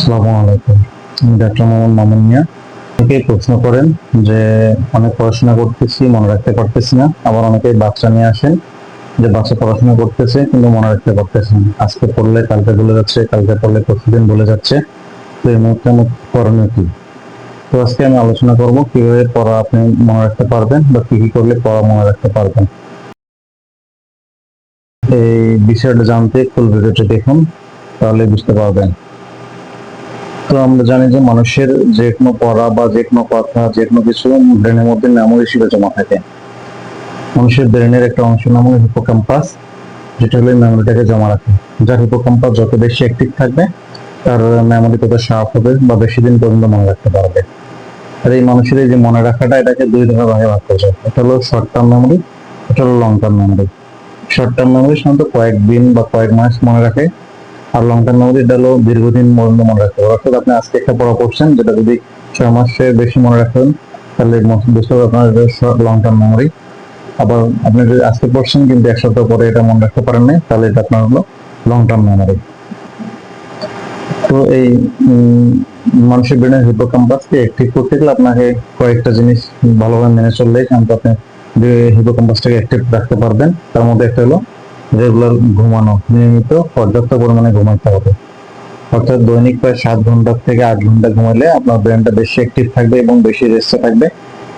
আসসালামু আলাইকুম। আমি ডাক্তার মোহাম্মদ মামুন মিয়া। অনেকেই প্রশ্ন করেন যে অনেক পড়াশোনা করতেছি, মনে রাখতে পারতেছি না। আবার অনেকেই বাচ্চা নিয়ে আসেন যে বাচ্চা পড়াশোনা করতেছে কিন্তু মনে রাখতে পারতেছে না। আজকে পড়লে কালকে ভুলে যাচ্ছে, কালকে পড়লে প্রতিদিন ভুলে যাচ্ছে। তো এই মুহূর্তে আমার করণীয় কি? তো আজকে আমি আলোচনা করব কিভাবে পড়া আপনি মনে রাখতে পারবেন বা কি কি করলে পড়া মনে রাখতে পারবেন। এই বিষয়টা জানতে ফুল ভিডিওটি দেখুন, তাহলে বুঝতে পারবেন। তো আমরা জানি যে মানুষের যে কোনো পড়া বা যে কোনো কথা, যে কোনো কিছু ব্রেনের মধ্যে মেমোরি হিসেবে জমা থাকে। মানুষের ব্রেনের একটা অংশ নাম হলো হিপোক্যাম্পাস, যেটা হলো মেমোরিটাকে জমা রাখে। যার হিপোক্যাম্পাস যত বেশি অ্যাক্টিভ থাকবে, তার মেমোরি তত শার্প হবে বা বেশি দিন পর্যন্ত মনে রাখতে পারবে। আর এই মানুষের এই যে মনে রাখাটা, এটাকে দুই ধরনের ভাগে ভাগ করা যায়। এটা হলো শর্ট টার্ম মেমোরি, এটা হলো long term memory. Short term memory সাধারণত কয়েকদিন বা কয়েক মাস মনে রাখে, আর লং টার্ম মেমোরি এটা হলো দীর্ঘদিন পর্যন্ত মনে রাখতে পারবে। অর্থাৎ আপনি আজকে একটা পড়া পড়ছেন, যেটা যদি 6 মাসের বেশি মনে রাখেন, তাহলে বুঝতে হবে আপনার লং টার্ম মেমোরি। আবার আপনি যদি আজকে পড়ছেন কিন্তু 1 সপ্তাহ পরে এটা মনে রাখতে পারেন নাই, তাহলে এটা আপনার হলো লং টার্ম মেমোরি। তো এই মানুষের ব্রেনের হিপোক্যাম্পাসকে অ্যাক্টিভ করতে গেলে আপনাকে কয়েকটা জিনিস ভালোভাবে মেনে চললেই কিন্তু আপনি যে হিপোক্যাম্পাসটাকে অ্যাক্টিভ রাখতে পারবেন। তার মধ্যে একটা হলো রেগুলার ঘুমানো, নিয়মিত পর্যাপ্ত পরিমাণে ঘুমাইতে হবে। অর্থাৎ দৈনিক প্রায় 7 ঘন্টা থেকে 8 ঘন্টা ঘুমাইলে আপনার ব্রেনটা বেশি অ্যাক্টিভ থাকবে এবং বেশি রেস্টে থাকবে।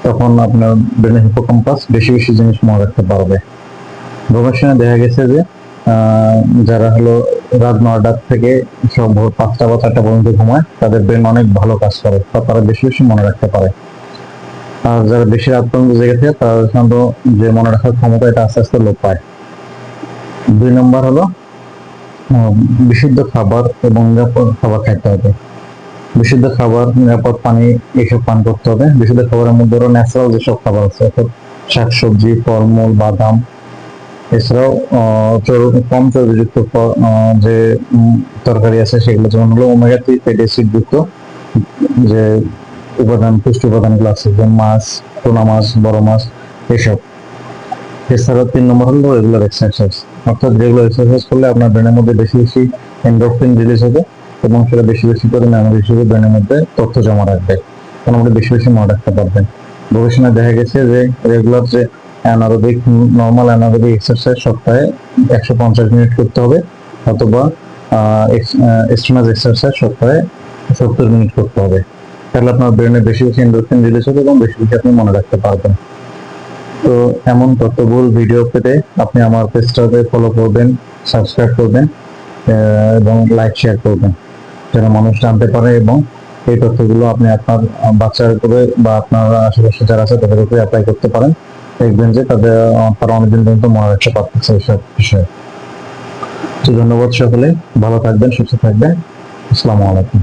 তখন আপনার ব্রেনের হিপোক্যাম্পাস বেশি বেশি জিনিস মনে রাখতে পারবে। গবেষণায় দেখা গেছে যে যারা হলো রাত 9টা থেকে সব ভোর 5টা বা 4টা পর্যন্ত ঘুমায়, তাদের ব্রেন অনেক ভালো কাজ করে, তারা বেশি বেশি মনে রাখতে পারে। আর যারা বেশি রাত পর্যন্ত জেগে থাকে, তারা সাধারণত যে মনে রাখার ক্ষমতা, এটা আস্তে আস্তে লোপ পায়। 2 নম্বর হলো বিশুদ্ধ খাবার এবং নিরাপদ খাবার খাইতে হবে। বিশুদ্ধ খাবার, নিরাপদ পানি এসব পান করতে হবে। বিশুদ্ধ খাবারের মধ্যে হলো ন্যাচারাল যেসব খাবার আছে, অর্থাৎ শাকসবজি, ফলমূল, বাদাম। এছাড়াও কম চর্বিযুক্ত যে তরকারি আছে, সেগুলো যেমন হলো ওমেগা 3 ফ্যাটি অ্যাসিড যুক্ত যে উপাদান, পুষ্টি উপাদানগুলো আছে, যেমন মাছ, পোনা মাছ, বড় মাছ, এসব। এছাড়া 3 নম্বর হলো রেগুলার এক্সারসাইজ। অর্থাৎ রেগুলার এক্সারসাইজ করলে আপনার ব্রেনের মধ্যে বেশি বেশি এন্ডোরফিন রিলিজ হবে এবং সেটা বেশি বেশি করে মেমোরি হিসেবে ব্রেনের মধ্যে তথ্য জমা রাখবে, মোটামুটি বেশি বেশি মনে রাখতে পারবেন। গবেষণায় দেখা গেছে যে রেগুলার যে অ্যানারোবিক, নর্মাল অ্যানারোবিক এক্সারসাইজ সপ্তাহে 150 মিনিট করতে হবে, অথবা এক্সট্রিমাস এক্সারসাইজ সপ্তাহে 70 মিনিট করতে হবে। তাহলে আপনার ব্রেনে বেশি বেশি এন্ডোরফিন রিলিজ হবে এবং বেশি বেশি আপনি মনে রাখতে পারবেন। তো এমন তথ্যবহুল ভিডিও পেতে আপনি আমার পেজটাকে ফলো করবেন, সাবস্ক্রাইব করবেন এবং লাইক শেয়ার করবেন, যেন মানুষ জানতে পারে এবং এই তথ্যগুলো আপনি আপনার বাচ্চার উপরে বা আপনার আশেপাশে যারা আছে তাদের উপরে অ্যাপ্লাই করতে পারেন। দেখবেন যে তারা অনেকদিন পর্যন্ত মনে রাখতে পারতেছে এইসব বিষয়ে। তো ধন্যবাদ সকলে, ভালো থাকবেন, সুস্থ থাকবেন। আসসালামু আলাইকুম।